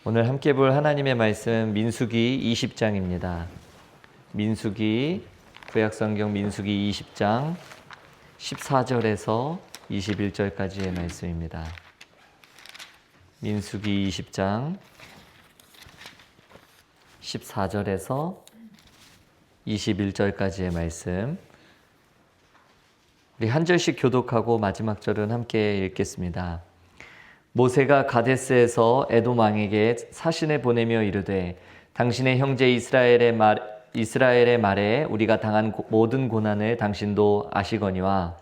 오늘 함께 볼 하나님의 말씀 민수기 20장입니다. 민수기 구약성경 민수기 20장 14절에서 21절까지의 말씀입니다. 민수기 20장 14절에서 21절까지의 말씀. 우리 한 절씩 교독하고 마지막 절은 함께 읽겠습니다. 모세가 가데스에서 에돔 왕에게 사신을 보내며 이르되 당신의 형제 이스라엘의 말에 우리가 당한 모든 고난을 당신도 아시거니와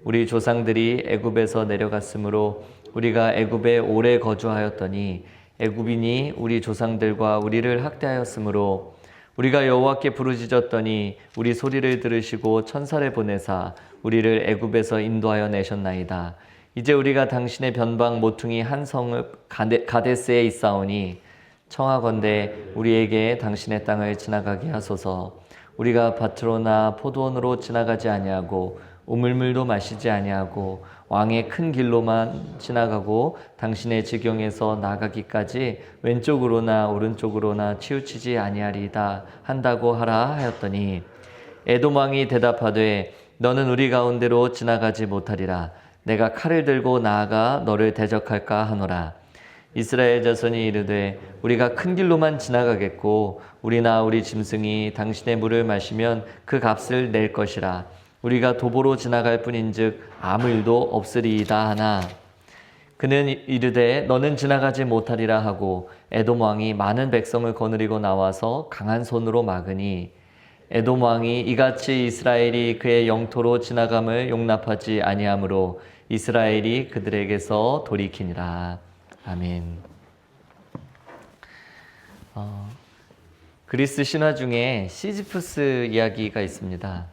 우리 조상들이 애굽에서 내려갔으므로 우리가 애굽에 오래 거주하였더니 애굽인이 우리 조상들과 우리를 학대하였으므로 우리가 여호와께 부르짖었더니 우리 소리를 들으시고 천사를 보내사 우리를 애굽에서 인도하여 내셨나이다. 이제 우리가 당신의 변방 모퉁이 한 성읍 가데스에 있사오니 청하건대 우리에게 당신의 땅을 지나가게 하소서. 우리가 밭으로나 포도원으로 지나가지 아니하고 우물물도 마시지 아니하고 왕의 큰 길로만 지나가고 당신의 지경에서 나가기까지 왼쪽으로나 오른쪽으로나 치우치지 아니하리이다 한다고 하라 하였더니 에돔 왕이 대답하되 너는 우리 가운데로 지나가지 못하리라. 내가 칼을 들고 나아가 너를 대적할까 하노라. 이스라엘 자손이 이르되 우리가 큰 길로만 지나가겠고 우리나 우리 짐승이 당신의 물을 마시면 그 값을 낼 것이라. 우리가 도보로 지나갈 뿐인즉 아무 일도 없으리이다 하나 그는 이르되 너는 지나가지 못하리라 하고 에돔 왕이 많은 백성을 거느리고 나와서 강한 손으로 막으니 에돔 왕이 이같이 이스라엘이 그의 영토로 지나감을 용납하지 아니하므로 이스라엘이 그들에게서 돌이키니라. 아멘. 그리스 신화 중에 시지프스 이야기가 있습니다.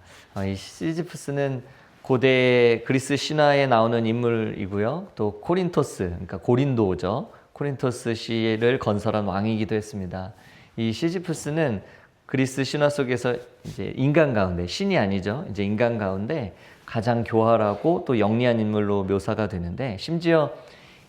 이 시지프스는 고대 그리스 신화에 나오는 인물이고요. 또 코린토스, 그러니까 고린도죠. 코린토스 시를 건설한 왕이기도 했습니다. 이 시지프스는 그리스 신화 속에서 이제 인간 가운데, 신이 아니죠. 이제 인간 가운데 가장 교활하고 또 영리한 인물로 묘사가 되는데 심지어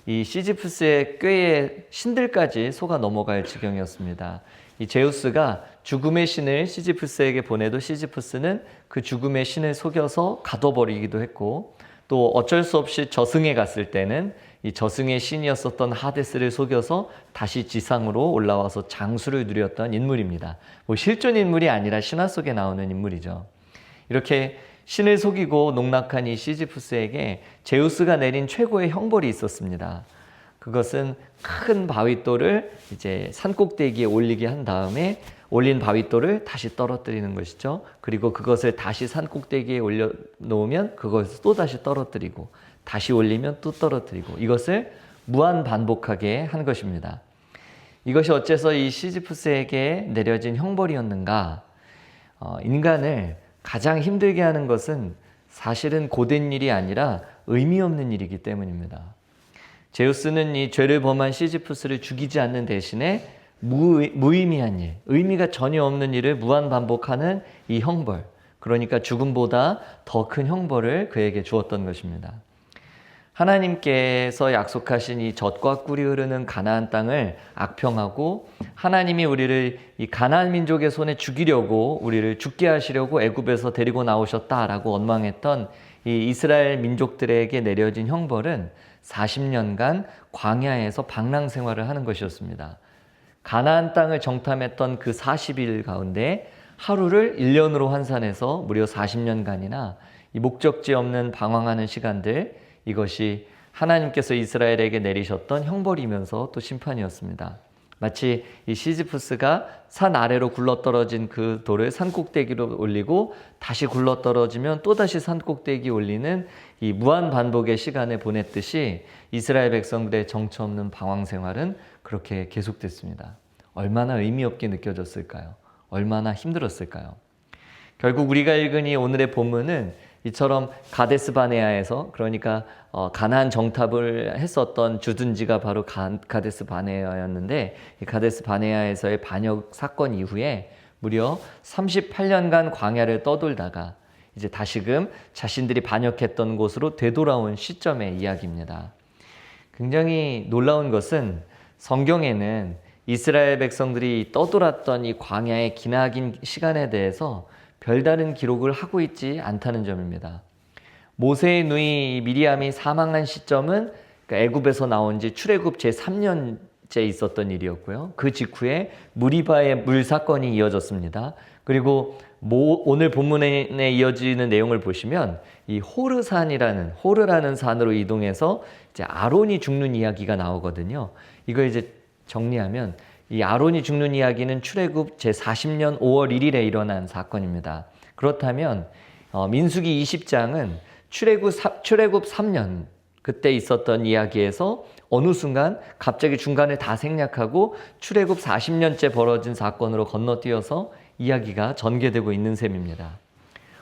이 시지프스의 꾀에 신들까지 속아 넘어갈 지경이었습니다. 이 제우스가 죽음의 신을 시지프스에게 보내도 시지프스는 그 죽음의 신을 속여서 가둬버리기도 했고 또 어쩔 수 없이 저승에 갔을 때는 이 저승의 신이었었던 하데스를 속여서 다시 지상으로 올라와서 장수를 누렸던 인물입니다. 뭐 실존 인물이 아니라 신화 속에 나오는 인물이죠. 이렇게 신을 속이고 농락한 이 시지프스에게 제우스가 내린 최고의 형벌이 있었습니다. 그것은 큰 바위돌을 이제 산꼭대기에 올리게 한 다음에 올린 바위돌을 다시 떨어뜨리는 것이죠. 그리고 그것을 다시 산꼭대기에 올려 놓으면 그것을 또 다시 떨어뜨리고 다시 올리면 또 떨어뜨리고 이것을 무한 반복하게 한 것입니다. 이것이 어째서 이 시지프스에게 내려진 형벌이었는가? 인간을 가장 힘들게 하는 것은 사실은 고된 일이 아니라 의미 없는 일이기 때문입니다. 제우스는 이 죄를 범한 시지프스를 죽이지 않는 대신에 무의미한 일, 의미가 전혀 없는 일을 무한 반복하는 이 형벌, 그러니까 죽음보다 더 큰 형벌을 그에게 주었던 것입니다. 하나님께서 약속하신 이 젖과 꿀이 흐르는 가나안 땅을 악평하고 하나님이 우리를 이 가나안 민족의 손에 죽이려고 우리를 죽게 하시려고 애굽에서 데리고 나오셨다라고 원망했던 이 이스라엘 민족들에게 내려진 형벌은 40년간 광야에서 방랑 생활을 하는 것이었습니다. 가나안 땅을 정탐했던 그 40일 가운데 하루를 1년으로 환산해서 무려 40년간이나 이 목적지 없는 방황하는 시간들, 이것이 하나님께서 이스라엘에게 내리셨던 형벌이면서 또 심판이었습니다. 마치 이 시지프스가 산 아래로 굴러떨어진 그 돌을 산꼭대기로 올리고 다시 굴러떨어지면 또다시 산꼭대기 올리는 이 무한 반복의 시간을 보냈듯이 이스라엘 백성들의 정처 없는 방황 생활은 그렇게 계속됐습니다. 얼마나 의미 없게 느껴졌을까요? 얼마나 힘들었을까요? 결국 우리가 읽은 이 오늘의 본문은 이처럼 가데스 바네아에서, 그러니까 가나안 정탐을 했었던 주둔지가 바로 가데스 바네아였는데, 이 가데스 바네아에서의 반역 사건 이후에 무려 38년간 광야를 떠돌다가 이제 다시금 자신들이 반역했던 곳으로 되돌아온 시점의 이야기입니다. 굉장히 놀라운 것은 성경에는 이스라엘 백성들이 떠돌았던 이 광야의 기나긴 시간에 대해서 별다른 기록을 하고 있지 않다는 점입니다. 모세의 누이 미리암이 사망한 시점은 애굽에서 나온 지 출애굽 제3년째 있었던 일이었고요. 그 직후에 무리바의 물 사건이 이어졌습니다. 그리고 오늘 본문에 이어지는 내용을 보시면 이 호르라는 산으로 이동해서 이제 아론이 죽는 이야기가 나오거든요. 이거 이제 정리하면 이 아론이 죽는 이야기는 출애굽 제40년 5월 1일에 일어난 사건입니다. 그렇다면 민수기 20장은 출애굽 3년 그때 있었던 이야기에서 어느 순간 갑자기 중간에 다 생략하고 출애굽 40년째 벌어진 사건으로 건너뛰어서 이야기가 전개되고 있는 셈입니다.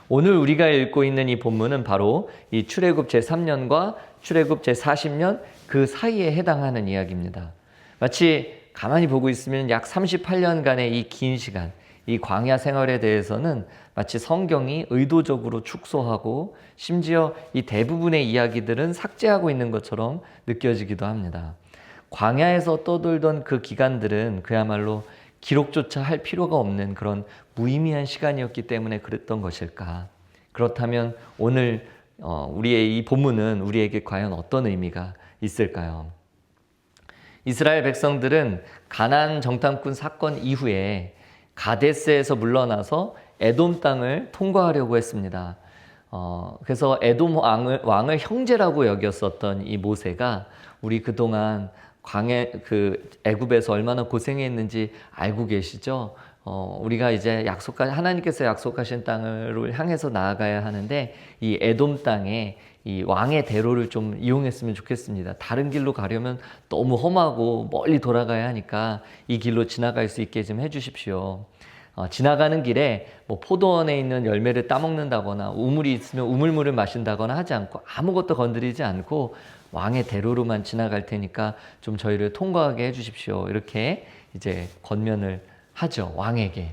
오늘 우리가 읽고 있는 이 본문은 바로 이 출애굽 제3년과 출애굽 제40년 그 사이에 해당하는 이야기입니다. 마치 가만히 보고 있으면 약 38년간의 이 긴 시간, 이 광야 생활에 대해서는 마치 성경이 의도적으로 축소하고 심지어 이 대부분의 이야기들은 삭제하고 있는 것처럼 느껴지기도 합니다. 광야에서 떠돌던 그 기간들은 그야말로 기록조차 할 필요가 없는 그런 무의미한 시간이었기 때문에 그랬던 것일까? 그렇다면 오늘 우리의 이 본문은 우리에게 과연 어떤 의미가 있을까요? 이스라엘 백성들은 가나안 정탐꾼 사건 이후에 가데스에서 물러나서 에돔 땅을 통과하려고 했습니다. 그래서 에돔 왕을 형제라고 여겼었던 이 모세가 우리 그동안 애굽에서 얼마나 고생했는지 알고 계시죠? 우리가 이제 하나님께서 약속하신 땅을 향해서 나아가야 하는데 이 에돔 땅에 이 왕의 대로를 좀 이용했으면 좋겠습니다. 다른 길로 가려면 너무 험하고 멀리 돌아가야 하니까 이 길로 지나갈 수 있게 좀 해주십시오. 지나가는 길에 뭐 포도원에 있는 열매를 따먹는다거나 우물이 있으면 우물물을 마신다거나 하지 않고 아무것도 건드리지 않고 왕의 대로로만 지나갈 테니까 좀 저희를 통과하게 해주십시오. 이렇게 이제 권면을 하죠, 왕에게.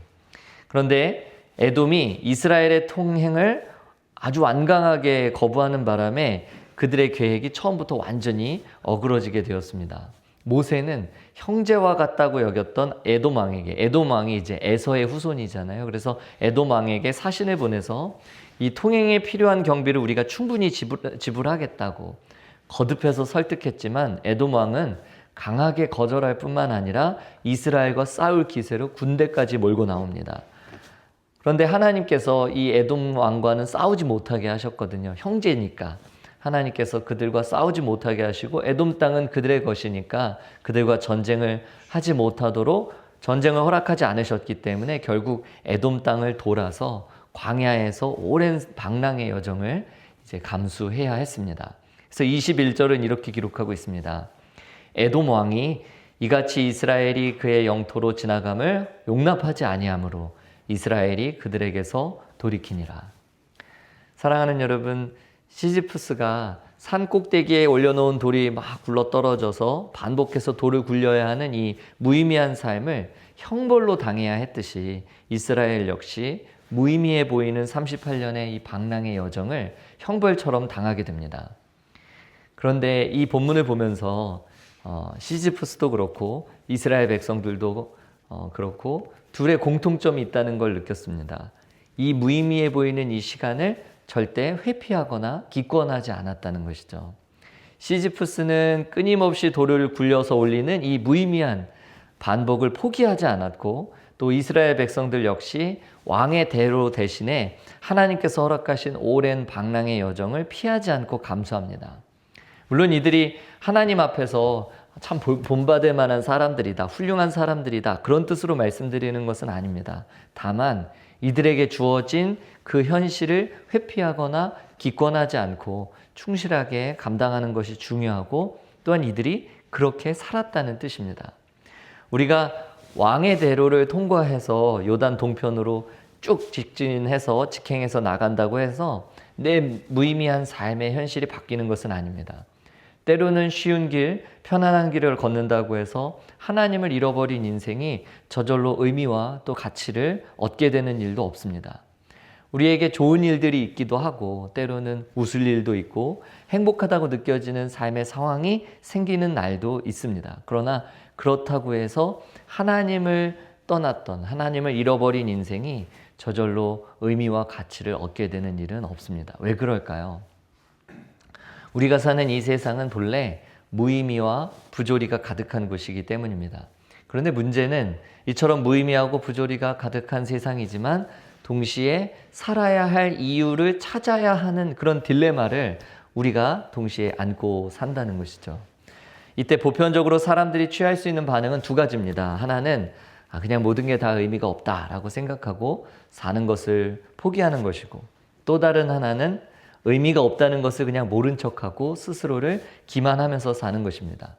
그런데 에돔이 이스라엘의 통행을 아주 완강하게 거부하는 바람에 그들의 계획이 처음부터 완전히 어그러지게 되었습니다. 모세는 형제와 같다고 여겼던 에돔 왕이 이제 에서의 후손이잖아요. 그래서 에돔 왕에게 사신을 보내서 이 통행에 필요한 경비를 우리가 충분히 지불하겠다고 거듭해서 설득했지만 에돔 왕은 강하게 거절할 뿐만 아니라 이스라엘과 싸울 기세로 군대까지 몰고 나옵니다. 그런데 하나님께서 이 에돔 왕과는 싸우지 못하게 하셨거든요. 형제니까. 하나님께서 그들과 싸우지 못하게 하시고 에돔 땅은 그들의 것이니까 그들과 전쟁을 하지 못하도록 전쟁을 허락하지 않으셨기 때문에 결국 에돔 땅을 돌아서 광야에서 오랜 방랑의 여정을 이제 감수해야 했습니다. 그래서 21절은 이렇게 기록하고 있습니다. 에돔 왕이 이같이 이스라엘이 그의 영토로 지나감을 용납하지 아니하므로 이스라엘이 그들에게서 돌이키니라. 사랑하는 여러분, 시지프스가 산 꼭대기에 올려놓은 돌이 막 굴러 떨어져서 반복해서 돌을 굴려야 하는 이 무의미한 삶을 형벌로 당해야 했듯이 이스라엘 역시 무의미해 보이는 38년의 이 방랑의 여정을 형벌처럼 당하게 됩니다. 그런데 이 본문을 보면서 시지프스도 그렇고 이스라엘 백성들도 그렇고 둘의 공통점이 있다는 걸 느꼈습니다. 이 무의미해 보이는 이 시간을 절대 회피하거나 기권하지 않았다는 것이죠. 시지프스는 끊임없이 돌을 굴려서 올리는 이 무의미한 반복을 포기하지 않았고 또 이스라엘 백성들 역시 왕의 대로 대신에 하나님께서 허락하신 오랜 방랑의 여정을 피하지 않고 감수합니다. 물론 이들이 하나님 앞에서 참 본받을 만한 사람들이다, 훌륭한 사람들이다, 그런 뜻으로 말씀드리는 것은 아닙니다. 다만 이들에게 주어진 그 현실을 회피하거나 기권하지 않고 충실하게 감당하는 것이 중요하고 또한 이들이 그렇게 살았다는 뜻입니다. 우리가 왕의 대로를 통과해서 요단 동편으로 쭉 직진해서 직행해서 나간다고 해서 내 무의미한 삶의 현실이 바뀌는 것은 아닙니다. 때로는 쉬운 길, 편안한 길을 걷는다고 해서 하나님을 잃어버린 인생이 저절로 의미와 또 가치를 얻게 되는 일도 없습니다. 우리에게 좋은 일들이 있기도 하고 때로는 웃을 일도 있고 행복하다고 느껴지는 삶의 상황이 생기는 날도 있습니다. 그러나 그렇다고 해서 하나님을 떠났던, 하나님을 잃어버린 인생이 저절로 의미와 가치를 얻게 되는 일은 없습니다. 왜 그럴까요? 우리가 사는 이 세상은 본래 무의미와 부조리가 가득한 곳이기 때문입니다. 그런데 문제는 이처럼 무의미하고 부조리가 가득한 세상이지만 동시에 살아야 할 이유를 찾아야 하는 그런 딜레마를 우리가 동시에 안고 산다는 것이죠. 이때 보편적으로 사람들이 취할 수 있는 반응은 두 가지입니다. 하나는 그냥 모든 게 다 의미가 없다라고 생각하고 사는 것을 포기하는 것이고, 또 다른 하나는 의미가 없다는 것을 그냥 모른 척하고 스스로를 기만하면서 사는 것입니다.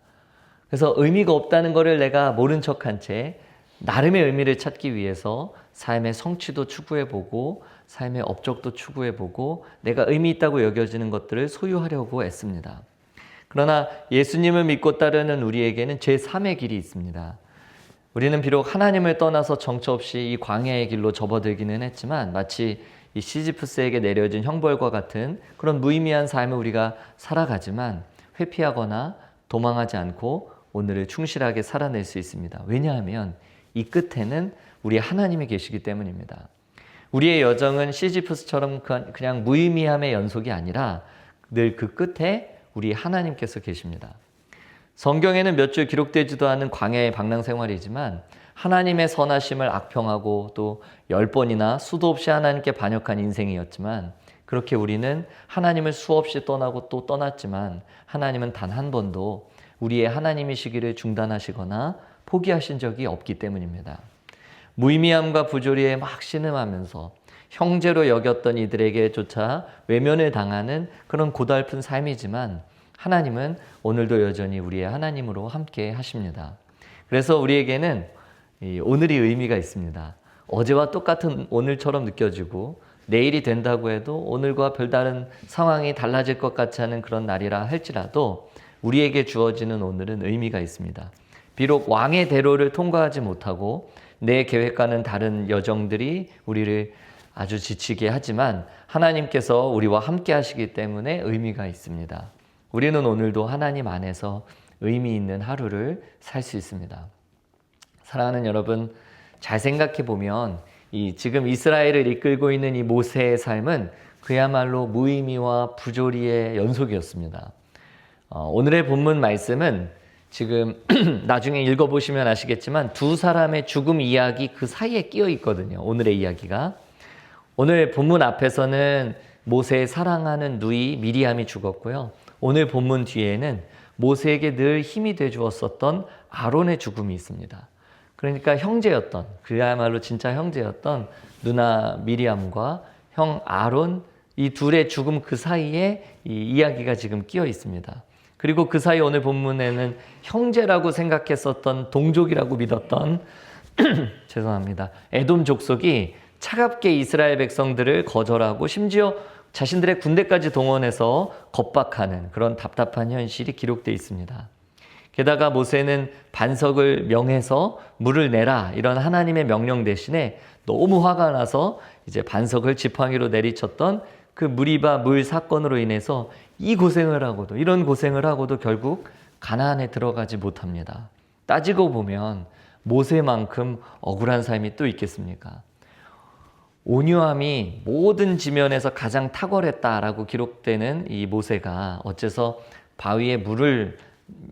그래서 의미가 없다는 것을 내가 모른 척한 채 나름의 의미를 찾기 위해서 삶의 성취도 추구해보고 삶의 업적도 추구해보고 내가 의미 있다고 여겨지는 것들을 소유하려고 애씁니다. 그러나 예수님을 믿고 따르는 우리에게는 제3의 길이 있습니다. 우리는 비록 하나님을 떠나서 정처 없이 이 광야의 길로 접어들기는 했지만 마치 이 시지프스에게 내려진 형벌과 같은 그런 무의미한 삶을 우리가 살아가지만 회피하거나 도망하지 않고 오늘을 충실하게 살아낼 수 있습니다. 왜냐하면 이 끝에는 우리 하나님이 계시기 때문입니다. 우리의 여정은 시지프스처럼 그냥 무의미함의 연속이 아니라 늘 그 끝에 우리 하나님께서 계십니다. 성경에는 몇 줄 기록되지도 않은 광야의 방랑 생활이지만 하나님의 선하심을 악평하고 또 10번이나 수도 없이 하나님께 반역한 인생이었지만 그렇게 우리는 하나님을 수없이 떠나고 또 떠났지만 하나님은 단 한 번도 우리의 하나님이시기를 중단하시거나 포기하신 적이 없기 때문입니다. 무의미함과 부조리에 막 신음하면서 형제로 여겼던 이들에게조차 외면을 당하는 그런 고달픈 삶이지만 하나님은 오늘도 여전히 우리의 하나님으로 함께 하십니다. 그래서 우리에게는 오늘이 의미가 있습니다. 어제와 똑같은 오늘처럼 느껴지고 내일이 된다고 해도 오늘과 별다른 상황이 달라질 것 같지 않은 그런 날이라 할지라도 우리에게 주어지는 오늘은 의미가 있습니다. 비록 왕의 대로를 통과하지 못하고 내 계획과는 다른 여정들이 우리를 아주 지치게 하지만 하나님께서 우리와 함께 하시기 때문에 의미가 있습니다. 우리는 오늘도 하나님 안에서 의미 있는 하루를 살 수 있습니다. 사랑하는 여러분, 잘 생각해 보면 지금 이스라엘을 이끌고 있는 이 모세의 삶은 그야말로 무의미와 부조리의 연속이었습니다. 오늘의 본문 말씀은 지금 나중에 읽어보시면 아시겠지만 두 사람의 죽음 이야기 그 사이에 끼어 있거든요. 오늘의 이야기가. 오늘 본문 앞에서는 모세의 사랑하는 누이 미리암이 죽었고요. 오늘 본문 뒤에는 모세에게 늘 힘이 돼 주었었던 아론의 죽음이 있습니다. 그러니까 형제였던, 그야말로 진짜 형제였던 누나 미리암과 형 아론, 이 둘의 죽음 그 사이에 이 이야기가 지금 끼어 있습니다. 그리고 그 사이 오늘 본문에는 형제라고 생각했었던, 동족이라고 믿었던 죄송합니다. 에돔 족속이 차갑게 이스라엘 백성들을 거절하고 심지어 자신들의 군대까지 동원해서 겁박하는 그런 답답한 현실이 기록되어 있습니다. 게다가 모세는 반석을 명해서 물을 내라 이런 하나님의 명령 대신에 너무 화가 나서 이제 반석을 지팡이로 내리쳤던 그 무리바 물 사건으로 인해서 이런 고생을 하고도 결국 가나안에 들어가지 못합니다. 따지고 보면 모세만큼 억울한 삶이 또 있겠습니까? 온유함이 모든 지면에서 가장 탁월했다라고 기록되는 이 모세가 어째서 바위에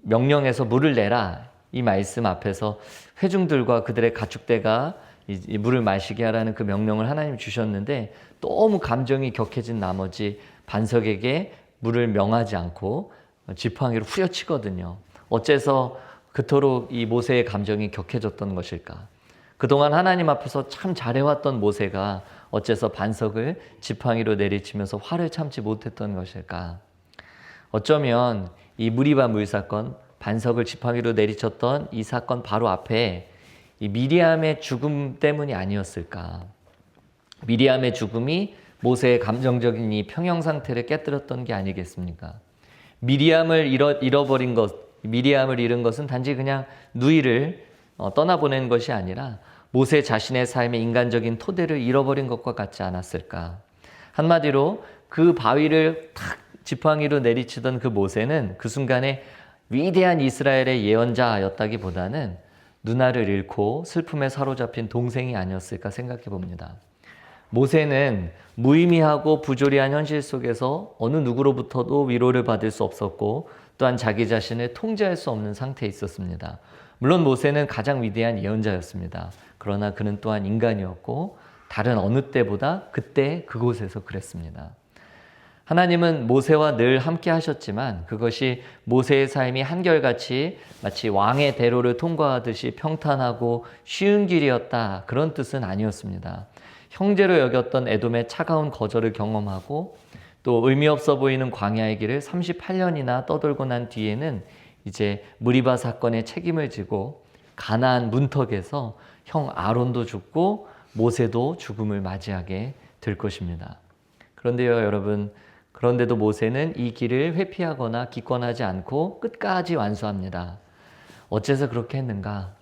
명령해서 물을 내라 이 말씀 앞에서 회중들과 그들의 가축대가 이 물을 마시게 하라는 그 명령을 하나님 주셨는데 너무 감정이 격해진 나머지 반석에게 물을 명하지 않고 지팡이로 후려치거든요. 어째서 그토록 이 모세의 감정이 격해졌던 것일까? 그동안 하나님 앞에서 참 잘해왔던 모세가 어째서 반석을 지팡이로 내리치면서 화를 참지 못했던 것일까? 어쩌면 이 무리바 물 사건, 반석을 지팡이로 내리쳤던 이 사건 바로 앞에 이 미리암의 죽음 때문이 아니었을까? 미리암의 죽음이 모세의 감정적인 이 평형 상태를 깨뜨렸던 게 아니겠습니까? 미리암을 잃은 것은 단지 그냥 누이를 떠나보낸 것이 아니라 모세 자신의 삶의 인간적인 토대를 잃어버린 것과 같지 않았을까? 한마디로 그 바위를 탁 지팡이로 내리치던 그 모세는 그 순간에 위대한 이스라엘의 예언자였다기보다는 누나를 잃고 슬픔에 사로잡힌 동생이 아니었을까 생각해 봅니다. 모세는 무의미하고 부조리한 현실 속에서 어느 누구로부터도 위로를 받을 수 없었고 또한 자기 자신을 통제할 수 없는 상태에 있었습니다. 물론 모세는 가장 위대한 예언자였습니다. 그러나 그는 또한 인간이었고 다른 어느 때보다 그때 그곳에서 그랬습니다. 하나님은 모세와 늘 함께 하셨지만 그것이 모세의 삶이 한결같이 마치 왕의 대로를 통과하듯이 평탄하고 쉬운 길이었다, 그런 뜻은 아니었습니다. 형제로 여겼던 에돔의 차가운 거절을 경험하고 또 의미 없어 보이는 광야의 길을 38년이나 떠돌고 난 뒤에는 이제 무리바 사건의 책임을 지고 가나안 문턱에서 형 아론도 죽고 모세도 죽음을 맞이하게 될 것입니다. 그런데요, 여러분, 그런데도 모세는 이 길을 회피하거나 기권하지 않고 끝까지 완수합니다. 어째서 그렇게 했는가?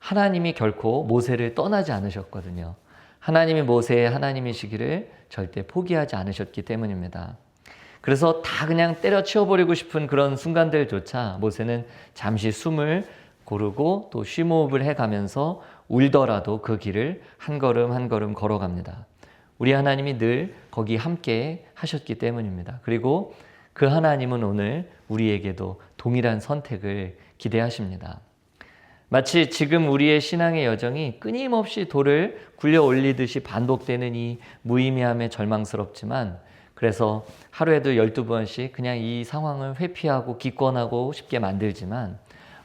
하나님이 결코 모세를 떠나지 않으셨거든요. 하나님이 모세의 하나님이시기를 절대 포기하지 않으셨기 때문입니다. 그래서 다 그냥 때려치워버리고 싶은 그런 순간들조차 모세는 잠시 숨을 고르고 또 쉼호흡을 해가면서 울더라도 그 길을 한 걸음 한 걸음 걸어갑니다. 우리 하나님이 늘 거기 함께 하셨기 때문입니다. 그리고 그 하나님은 오늘 우리에게도 동일한 선택을 기대하십니다. 마치 지금 우리의 신앙의 여정이 끊임없이 돌을 굴려 올리듯이 반복되는 이 무의미함에 절망스럽지만 그래서 하루에도 12번씩 그냥 이 상황을 회피하고 기권하고 싶게 만들지만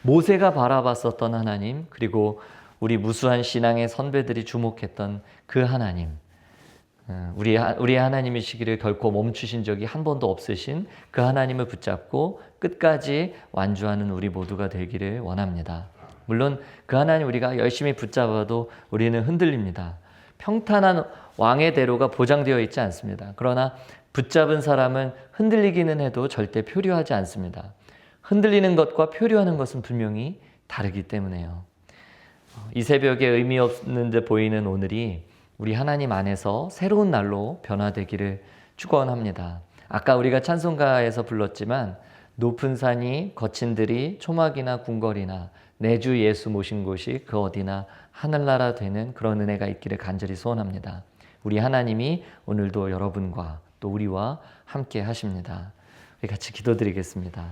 모세가 바라봤었던 하나님, 그리고 우리 무수한 신앙의 선배들이 주목했던 그 하나님, 우리의 하나님이시기를 결코 멈추신 적이 한 번도 없으신 그 하나님을 붙잡고 끝까지 완주하는 우리 모두가 되기를 원합니다. 물론 그 하나님 우리가 열심히 붙잡아도 우리는 흔들립니다. 평탄한 왕의 대로가 보장되어 있지 않습니다. 그러나 붙잡은 사람은 흔들리기는 해도 절대 표류하지 않습니다. 흔들리는 것과 표류하는 것은 분명히 다르기 때문에요. 이 새벽에 의미 없는 듯 보이는 오늘이 우리 하나님 안에서 새로운 날로 변화되기를 축원합니다. 아까 우리가 찬송가에서 불렀지만 높은 산이 거친 들이 초막이나 궁궐이나 내 주 예수 모신 곳이 그 어디나 하늘나라 되는 그런 은혜가 있기를 간절히 소원합니다. 우리 하나님이 오늘도 여러분과 또 우리와 함께 하십니다. 우리 같이 기도드리겠습니다.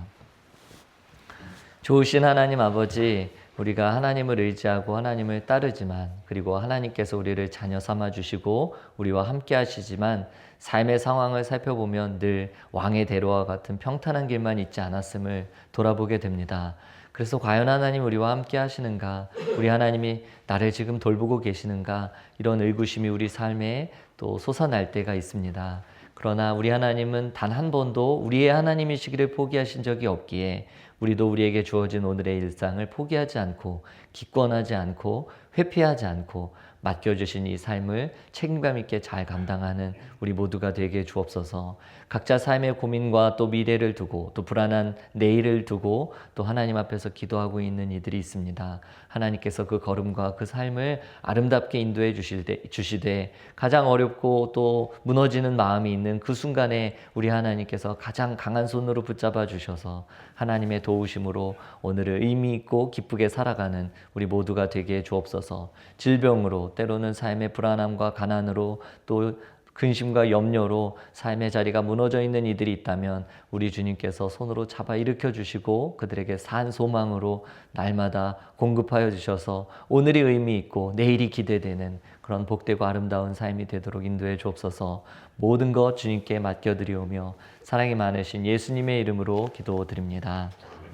좋으신 하나님 아버지, 우리가 하나님을 의지하고 하나님을 따르지만 그리고 하나님께서 우리를 자녀 삼아 주시고 우리와 함께 하시지만 삶의 상황을 살펴보면 늘 왕의 대로와 같은 평탄한 길만 있지 않았음을 돌아보게 됩니다. 그래서 과연 하나님 우리와 함께 하시는가? 우리 하나님이 나를 지금 돌보고 계시는가? 이런 의구심이 우리 삶에 또 솟아날 때가 있습니다. 그러나 우리 하나님은 단 한 번도 우리의 하나님이시기를 포기하신 적이 없기에 우리도 우리에게 주어진 오늘의 일상을 포기하지 않고 기권하지 않고 회피하지 않고 맡겨주신 이 삶을 책임감 있게 잘 감당하는 우리 모두가 되게 주옵소서. 각자 삶의 고민과 또 미래를 두고 또 불안한 내일을 두고 또 하나님 앞에서 기도하고 있는 이들이 있습니다. 하나님께서 그 걸음과 그 삶을 아름답게 인도해 주시되 가장 어렵고 또 무너지는 마음이 있는 그 순간에 우리 하나님께서 가장 강한 손으로 붙잡아 주셔서 하나님의 도우심으로 오늘을 의미 있고 기쁘게 살아가는 우리 모두가 되게 주옵소서. 질병으로 때로는 삶의 불안함과 가난으로 또 근심과 염려로 삶의 자리가 무너져 있는 이들이 있다면 우리 주님께서 손으로 잡아 일으켜 주시고 그들에게 산 소망으로 날마다 공급하여 주셔서 오늘이 의미 있고 내일이 기대되는 그런 복되고 아름다운 삶이 되도록 인도해 주옵소서. 모든 것 주님께 맡겨드리오며 사랑이 많으신 예수님의 이름으로 기도드립니다.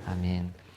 아멘.